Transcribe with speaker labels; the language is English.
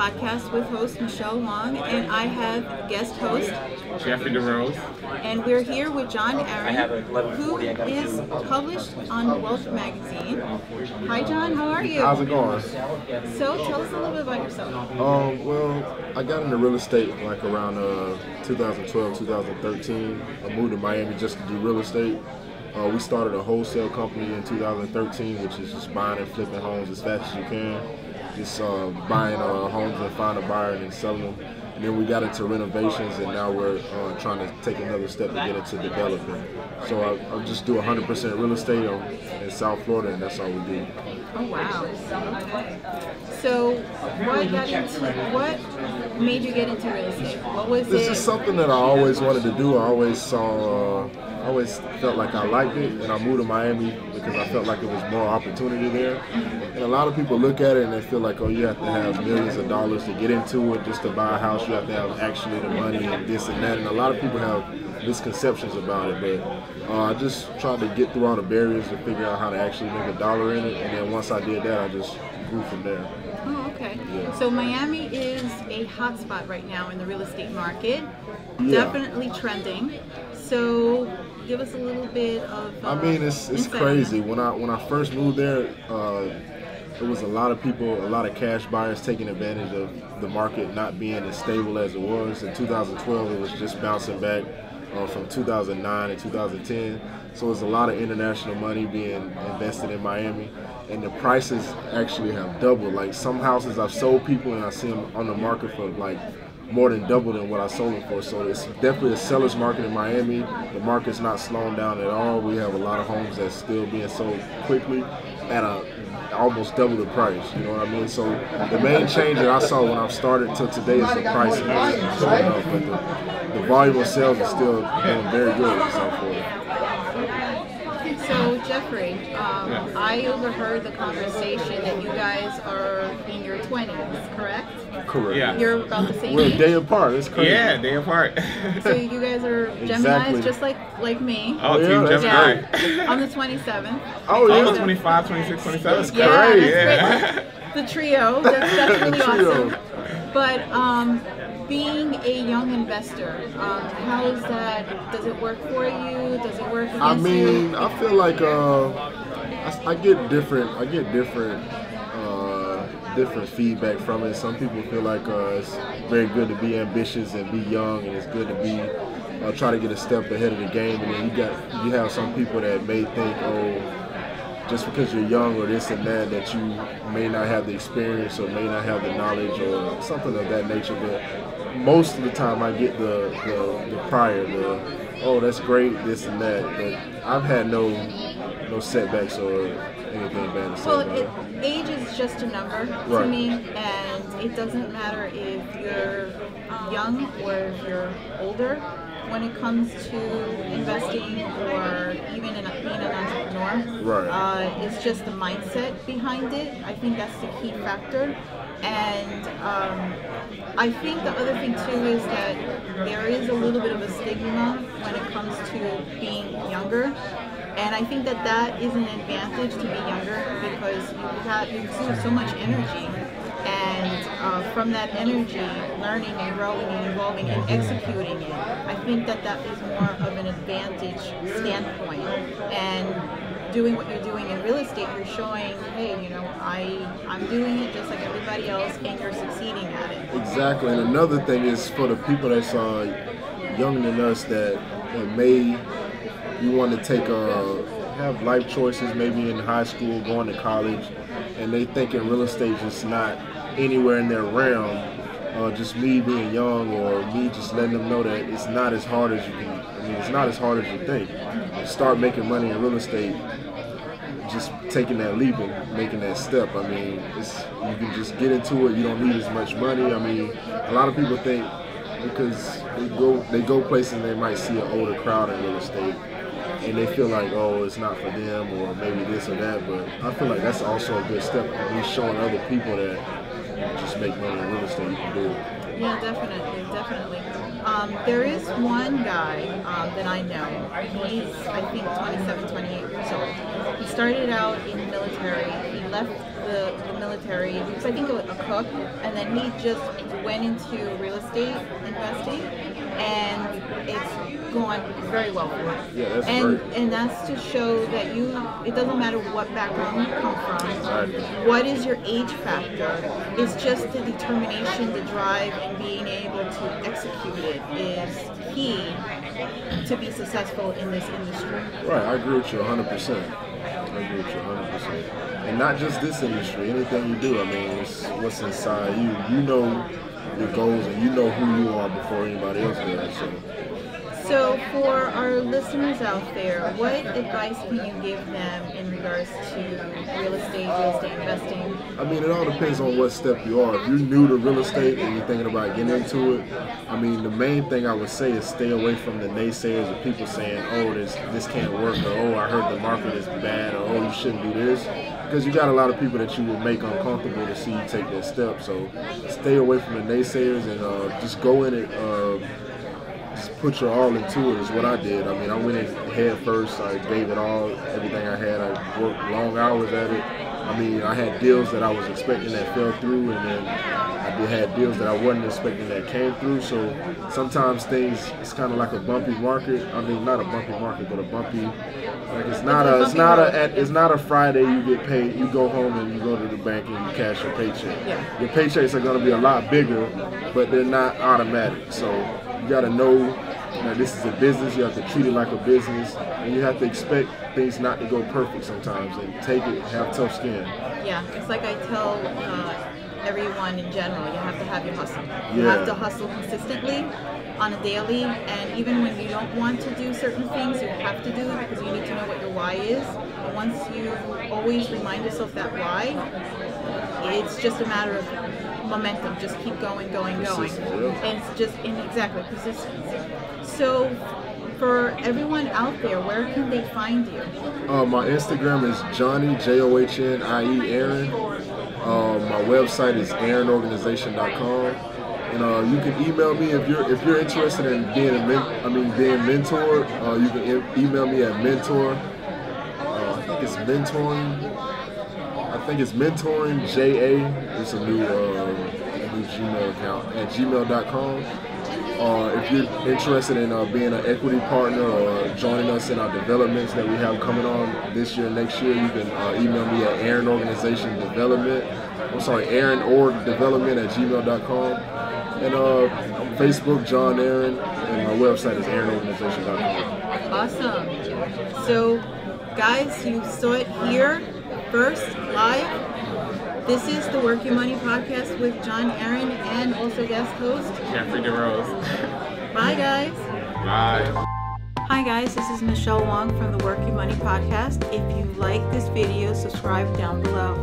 Speaker 1: podcast with host Michelle Long, and I have guest host
Speaker 2: Jeffrey DeRose.
Speaker 1: And we're here with John Aaron, who is published on Wealth Magazine. Hi, John. How are you?
Speaker 3: How's it going?
Speaker 1: So, tell us a little bit about yourself.
Speaker 3: Well, I got into real estate like around 2012, 2013. I moved to Miami just to do real estate. We started a wholesale company in 2013, which is just buying and flipping homes as fast as you can. Just buying homes and find a buyer and then selling them. And then we got into renovations, and now we're trying to take another step to get into developing. So I just do 100% real estate in South Florida, and that's all we do.
Speaker 1: Oh, wow. So what made you get into real estate? What was
Speaker 3: This is something that I always wanted to do. I always felt like I liked it, and I moved to Miami because I felt like there was more opportunity there. And a lot of people look at it and they feel like, oh, you have to have millions of dollars to get into it just to buy a house. You have to have actually the money and this and that. And a lot of people have misconceptions about it, but I just tried to get through all the barriers to figure out how to actually make a dollar in it. And then once I did that, I just grew from there.
Speaker 1: Oh, okay.
Speaker 3: Yeah.
Speaker 1: So Miami is a hotspot right now in the real estate market.
Speaker 3: Yeah.
Speaker 1: Definitely trending. So give us a little bit of
Speaker 3: it's crazy. When I first moved there, there was a lot of people, a lot of cash buyers taking advantage of the market not being as stable as it was. In 2012, it was just bouncing back from 2009 and 2010. So there's a lot of international money being invested in Miami, and the prices actually have doubled. Like some houses I've sold people and I see them on the market for like more than double than what I sold them for. So it's definitely a seller's market in Miami. The market's not slowing down at all. We have a lot of homes that's still being sold quickly at almost double the price, you know what I mean? So the main change that I saw when I started till today is the price is going up, but the volume of sales is still doing very good in South Florida.
Speaker 1: So Jeffrey, I overheard the conversation that you guys are in your 20s, correct?
Speaker 3: Correct.
Speaker 2: Yeah.
Speaker 1: You're about the same
Speaker 3: We're
Speaker 1: age?
Speaker 3: a day apart. It's crazy.
Speaker 2: Yeah, day apart.
Speaker 1: So you guys are Geminis,
Speaker 3: Exactly.
Speaker 1: just like me.
Speaker 2: Oh,
Speaker 3: Yeah,
Speaker 2: Team
Speaker 3: that's
Speaker 2: Gemini.
Speaker 1: Yeah, I'm the 27th.
Speaker 3: Oh,
Speaker 2: Oh,
Speaker 3: yeah.
Speaker 2: 25, 26, 27.
Speaker 3: That's
Speaker 1: Yeah,
Speaker 3: great.
Speaker 1: that's great. The trio, that's really
Speaker 3: Trio.
Speaker 1: awesome. But being a young investor, how is that? Does it work for you? Does it work against you?
Speaker 3: I feel like I get different different feedback from it. Some people feel like it's very good to be ambitious and be young, and it's good to be try to get a step ahead of the game. And then you have some people that may think, oh, just because you're young or this and that you may not have the experience or may not have the knowledge or something of that nature. But most of the time I get the prior, oh, that's great, this and that. But I've had no setbacks or anything bad to say about it.
Speaker 1: Age is just a number to
Speaker 3: Right.
Speaker 1: me, and it doesn't matter if you're young or if you're older. When it comes to investing or even being an entrepreneur,
Speaker 3: Right.
Speaker 1: it's just the mindset behind it. I think that's the key factor. And I think the other thing too is that there is a little bit of a stigma when it comes to being younger. And I think that is an advantage to be younger because you have so much energy, and from that energy, learning and growing and evolving and executing it, I think that is more of an advantage standpoint. And doing what you're doing in real estate, you're showing, hey, I'm doing it just like everybody else, and you're succeeding at it.
Speaker 3: Exactly. And another thing is for the people that's younger than us that you want to have life choices, maybe in high school, going to college, and they think in real estate just not anywhere in their realm. Just me being young, or me just letting them know that it's not as hard as it's not as hard as you think. Start making money in real estate, just taking that leap and making that step. I mean, you can just get into it. You don't need as much money. I mean, a lot of people think because they go places and they might see an older crowd in real estate, and they feel like, oh, it's not for them, or maybe this or that. But I feel like that's also a good step. We're showing other people that just make money in real estate, you can do it.
Speaker 1: Yeah, definitely. There is one guy that I know. He's, I think, 27, 28 years old. He started out in the military. He left the military. He was, I think, a cook, and then he just went into real estate investing, and it's gone very well for him.
Speaker 3: Yeah, that's
Speaker 1: and
Speaker 3: great.
Speaker 1: and that's to show that it doesn't matter what background you come from,
Speaker 3: Exactly.
Speaker 1: what is your age factor. It's just the determination, the drive, and being able to execute it is key to be successful in this industry.
Speaker 3: Right, I agree with you 100%. I agree with you 100%. And not just this industry, anything you do, I mean, it's what's inside you. You know your goals and you know who you are before anybody else does.
Speaker 1: So for our listeners out there, what advice can you give them in regards to real estate investing?
Speaker 3: I mean, it all depends on what step you are. If you're new to real estate and you're thinking about getting into it, I mean, the main thing I would say is stay away from the naysayers of people saying, oh, this can't work, or oh, I heard the market is bad, or oh, you shouldn't do this. Because you got a lot of people that you will make uncomfortable to see you take that step. So stay away from the naysayers and just go in it. Just put your all into it is what I did. I mean, I went in head first. I gave it all, everything I had. I worked long hours at it. I mean, I had deals that I was expecting that fell through, and then I had deals that I wasn't expecting that came through. So sometimes it's kind of like a bumpy market. I mean, not a bumpy market, but a bumpy. Like it's not a Friday you get paid. You go home and you go to the bank and you cash your paycheck.
Speaker 1: Yeah.
Speaker 3: Your paychecks are going to be a lot bigger, but they're not automatic. So you got to know that this is a business. You have to treat it like a business, and you have to expect things not to go perfect sometimes, and take it, have tough skin.
Speaker 1: Yeah, it's like I tell everyone in general, you have to have your hustle. You have to hustle consistently on a daily, and even when you don't want to do certain things, you have to do it because you need to know what your why is. And once you always remind yourself that why, it's just a matter of momentum. Just keep going. And it's just exactly consistency. So for everyone out there, where can they find you?
Speaker 3: My Instagram is Johnny, JOHNIE Aaron. My website is aaronorganization.com. And you can email me if you're interested in being being mentored. You can email me at mentor. I think it's mentoring JA. It's a new Gmail account at gmail.com. If you're interested in being an equity partner or joining us in our developments that we have coming on this year, next year, you can email me at aaronorgdevelopment at gmail.com. And Facebook, John Aaron, and my website is aaronorganization.com.
Speaker 1: Awesome. So, guys, you saw it here first, live. This is the Work Your Money podcast with John Aaron and also guest host
Speaker 2: Jeffrey DeRose.
Speaker 1: Bye, guys.
Speaker 2: Bye.
Speaker 1: Hi, guys. This is Michelle Wong from the Work Your Money podcast. If you like this video, subscribe down below.